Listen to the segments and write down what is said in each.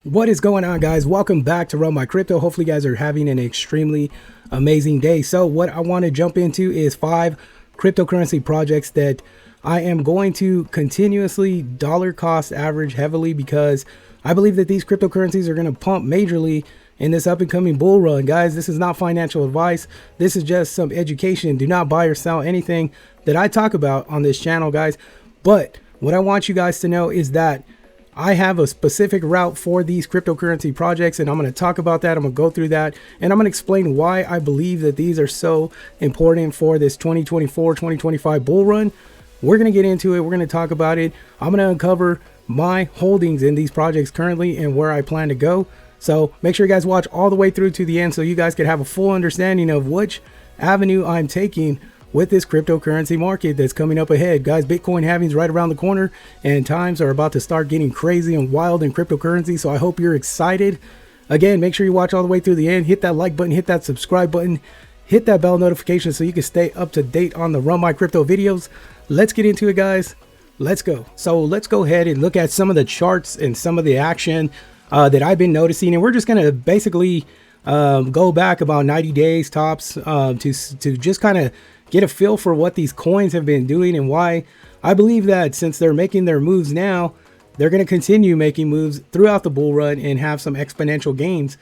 What is going on, guys? Welcome back to Run My Crypto. Hopefully you guys are having an extremely amazing day. So what I want to jump into is 5 cryptocurrency projects that I am going to continuously dollar cost average heavily, because I believe that these cryptocurrencies are going to pump majorly in this up and coming bull run. Guys, this is not financial advice. This is just some education. Do not buy or sell anything that I talk about on this channel, guys. But what I want you guys to know is that I have a specific route for these cryptocurrency projects, and I'm going to talk about that. I'm going to go through that, and I'm going to explain why I believe that these are so important for this 2024-2025 bull run. We're going to get into it. We're going to talk about it. I'm going to uncover my holdings in these projects currently and where I plan to go. So make sure you guys watch all the way through to the end so you guys can have a full understanding of which avenue I'm taking with this cryptocurrency market that's coming up ahead. Guys, Bitcoin halving's right around the corner, and times are about to start getting crazy and wild in cryptocurrency. So I hope you're excited. Again, make sure you watch all the way through the end. Hit that like button, hit that subscribe button, hit that bell notification so you can stay up to date on the Run My Crypto videos. Let's get into it, guys. Let's go. So let's go ahead and look at some of the charts and some of the action that I've been noticing. And we're just going to basically go back about 90 days tops to just kind of get a feel for what these coins have been doing and why I believe that since they're making their moves now, they're going to continue making moves throughout the bull run and have some exponential gains.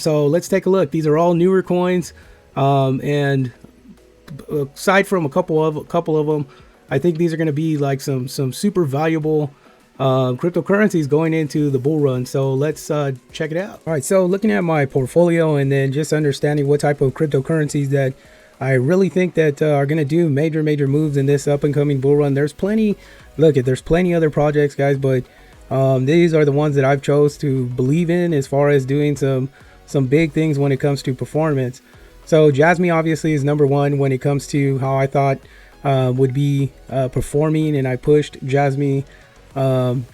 So let's take a look. These are all newer coins, and aside from a couple of them, I think these are going to be like some super valuable cryptocurrencies going into the bull run. So let's check it out. All right, so looking at my portfolio and then just understanding what type of cryptocurrencies that I really think that are going to do major moves in this up and coming bull run. There's plenty, there's plenty other projects, guys, but these are the ones that I've chose to believe in as far as doing some big things when it comes to performance. So Jasmy obviously is number one when it comes to how I thought would be performing, and I pushed Jasmy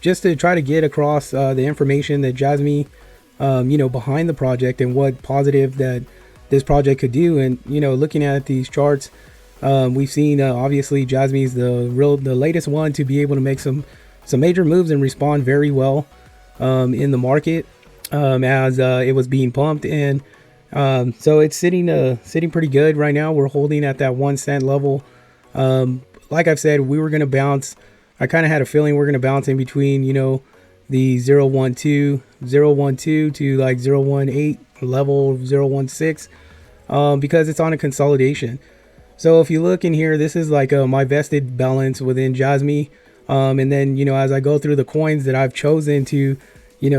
just to try to get across the information that Jasmy, behind the project and what positive that this project could do. And looking at these charts, we've seen obviously Jasmy's the latest one to be able to make some major moves and respond very well in the market as it was being pumped. And so it's sitting pretty good right now. We're holding at that 1 cent level. Like I've said, we were going to bounce. I kind of had a feeling we're going to bounce in between the 0.12 to like 0.18 level, 0.16, because it's on a consolidation. So if you look in here, this is like my vested balance within Jasmy, and then as I go through the coins that I've chosen to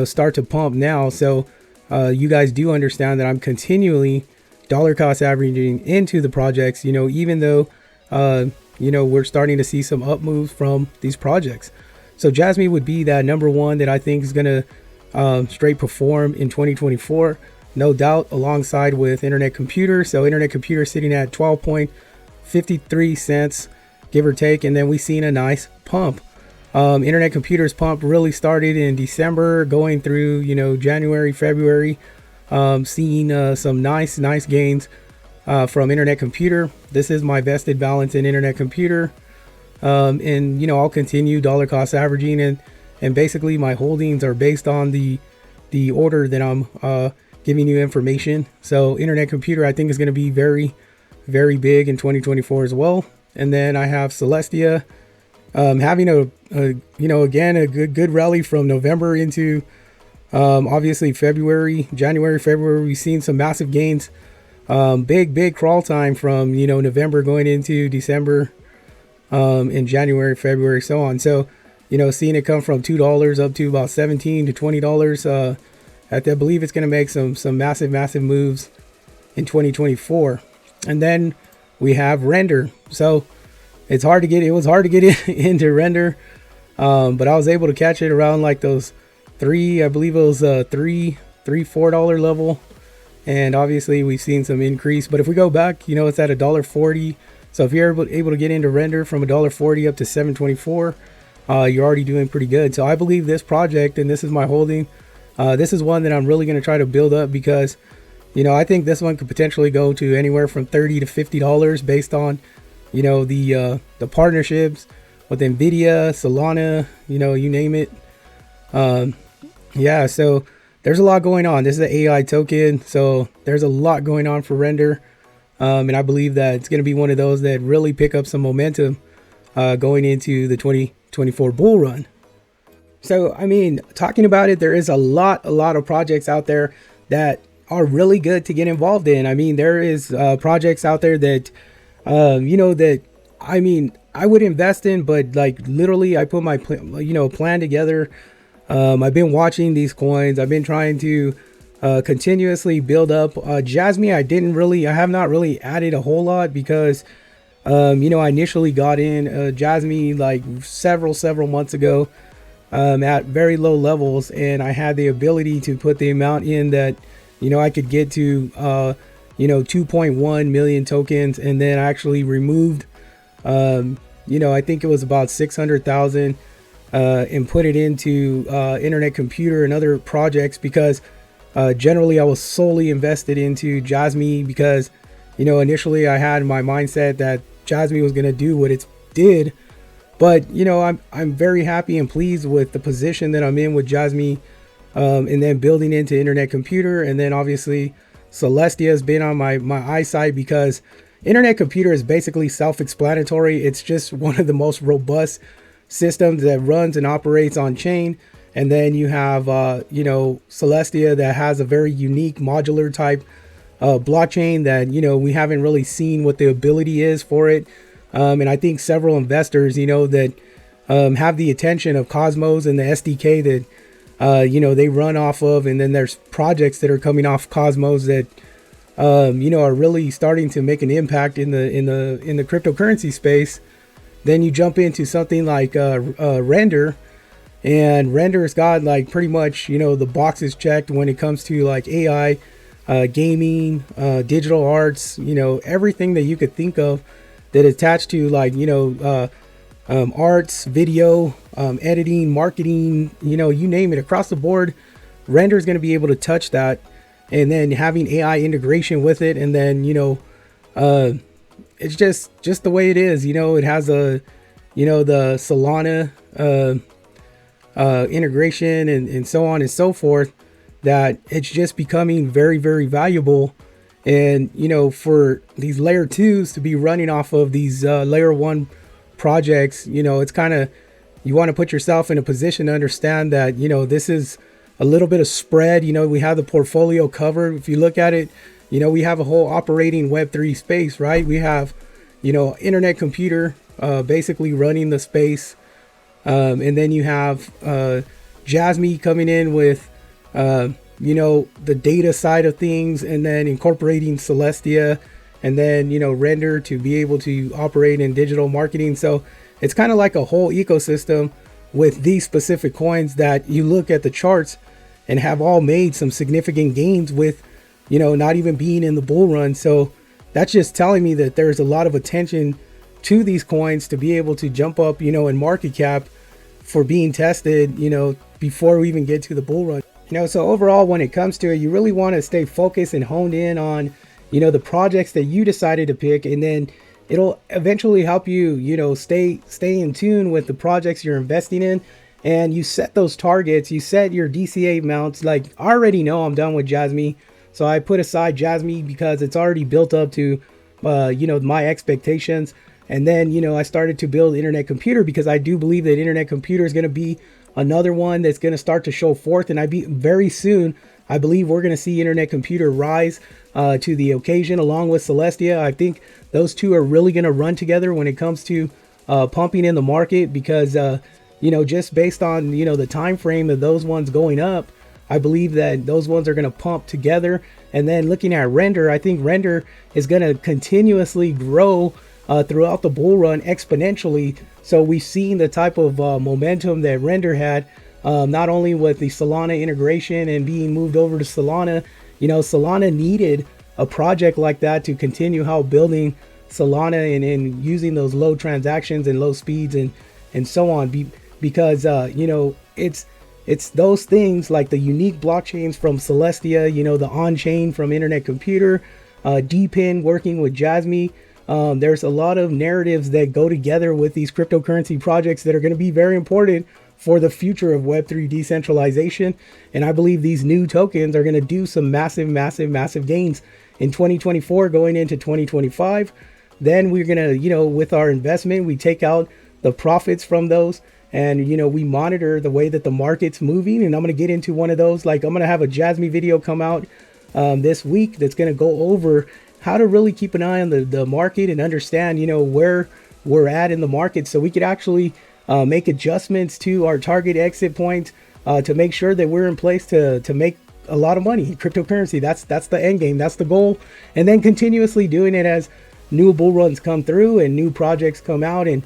start to pump now, so you guys do understand that I'm continually dollar cost averaging into the projects, even though we're starting to see some up moves from these projects. So Jasmy would be that number one that I think is going to straight perform in 2024, no doubt, alongside with Internet Computer. So Internet Computer sitting at 12.53 cents, give or take, and then we've seen a nice pump. Internet Computer's pump really started in December, going through January, February, seeing some nice gains from Internet Computer. This is my vested balance in Internet Computer. And I'll continue dollar cost averaging, and basically my holdings are based on the order that I'm giving you information. So Internet Computer I think is going to be very big in 2024 as well. And then I have Celestia having a good rally from November into obviously January, February. We've seen some massive gains, big crawl time from November going into December, in January, February, so on. So seeing it come from $2 up to about $17 to $20, I believe it's going to make some massive moves in 2024. And then we have Render. So it was hard to get into Render, but I was able to catch it around like those I believe it was $4 level, and obviously we've seen some increase. But if we go back, it's at $1.40. So if you're able to get into Render from $1.40 up to $7.24, you're already doing pretty good. So I believe this project, and this is my holding, this is one that I'm really going to try to build up, because I think this one could potentially go to anywhere from $30 to $50 based on the partnerships with Nvidia, Solona, you name it. Yeah, so there's a lot going on. This is an AI token, so there's a lot going on for Render. And I believe that it's going to be one of those that really pick up some momentum going into the 2024 bull run. So, I mean, talking about it, there is a lot of projects out there that are really good to get involved in. I mean, there is projects out there that, that, I mean, I would invest in, but like literally I put my, plan together. I've been watching these coins. I've been trying to continuously build up. Jasmy, I have not really added a whole lot because, I initially got in Jasmy like several months ago at very low levels, and I had the ability to put the amount in that, I could get to, 2.1 million tokens, and then I actually removed, I think it was about 600,000 and put it into Internet Computer and other projects because generally I was solely invested into Jasmy because, initially I had my mindset that Jasmy was going to do what it did. But, I'm very happy and pleased with the position that I'm in with Jasmy, and then building into Internet Computer. And then obviously Celestia has been on my eyesight because Internet Computer is basically self-explanatory. It's just one of the most robust systems that runs and operates on chain. And then you have, Celestia that has a very unique modular type blockchain that, we haven't really seen what the ability is for it. And I think several investors, that have the attention of Cosmos and the SDK that, they run off of. And then there's projects that are coming off Cosmos that, are really starting to make an impact in the cryptocurrency space. Then you jump into something like Render, and Render's got like pretty much, the boxes checked when it comes to like AI, gaming, digital arts, everything that you could think of that attached to like, arts, video, editing, marketing, you name it across the board. Render is going to be able to touch that, and then having AI integration with it. And then, it's just the way it is, it has the Solona, integration and so on and so forth, that it's just becoming very, very valuable. And, for these layer 2s to be running off of these layer 1 projects, it's kind of, you want to put yourself in a position to understand that, this is a little bit of spread. We have the portfolio covered. If you look at it, we have a whole operating Web3 space, right? We have, Internet Computer basically running the space. And then you have Jasmy coming in with, the data side of things, and then incorporating Celestia, and then, Render to be able to operate in digital marketing. So it's kind of like a whole ecosystem with these specific coins that you look at the charts and have all made some significant gains with, not even being in the bull run. So that's just telling me that there's a lot of attention to these coins to be able to jump up, in market cap for being tested, before we even get to the bull run. So overall, when it comes to it, you really want to stay focused and honed in on, the projects that you decided to pick, and then it'll eventually help you, stay in tune with the projects you're investing in. And you set those targets, you set your DCA amounts. Like, I already know I'm done with Jasmy, so I put aside Jasmy because it's already built up to, my expectations. And then, I started to build Internet Computer because I do believe that Internet Computer is going to be another one that's going to start to show forth. And very soon, I believe we're going to see Internet Computer rise to the occasion along with Celestia. I think those two are really going to run together when it comes to pumping in the market because, just based on, the time frame of those ones going up, I believe that those ones are going to pump together. And then looking at Render, I think Render is going to continuously grow throughout the bull run exponentially. So we've seen the type of momentum that Render had, not only with the Solana integration and being moved over to Solana. Solana needed a project like that to continue how building Solana and using those low transactions and low speeds and so on, because it's those things like the unique blockchains from Celestia, the on-chain from Internet Computer, DPIN working with Jasmy. There's a lot of narratives that go together with these cryptocurrency projects that are going to be very important for the future of Web3 decentralization. And I believe these new tokens are going to do some massive gains in 2024 going into 2025. Then we're going to, with our investment, we take out the profits from those, and, we monitor the way that the market's moving. And I'm going to get into one of those. Like, I'm going to have a Jasmy video come out this week that's going to go over how to really keep an eye on the market and understand, where we're at in the market, so we could actually make adjustments to our target exit points to make sure that we're in place to make a lot of money. Cryptocurrency, that's the end game, that's the goal. And then continuously doing it as new bull runs come through and new projects come out, and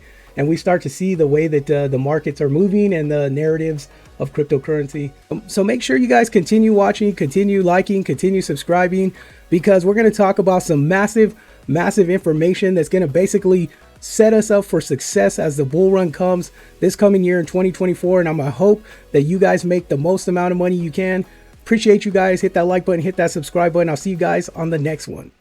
we start to see the way that the markets are moving and the narratives of cryptocurrency. So make sure you guys continue watching, continue liking, continue subscribing, because we're going to talk about some massive information that's going to basically set us up for success as the bull run comes this coming year in 2024. And I'm going to hope that you guys make the most amount of money you can. Appreciate you guys. Hit that like button, hit that subscribe button. I'll see you guys on the next one.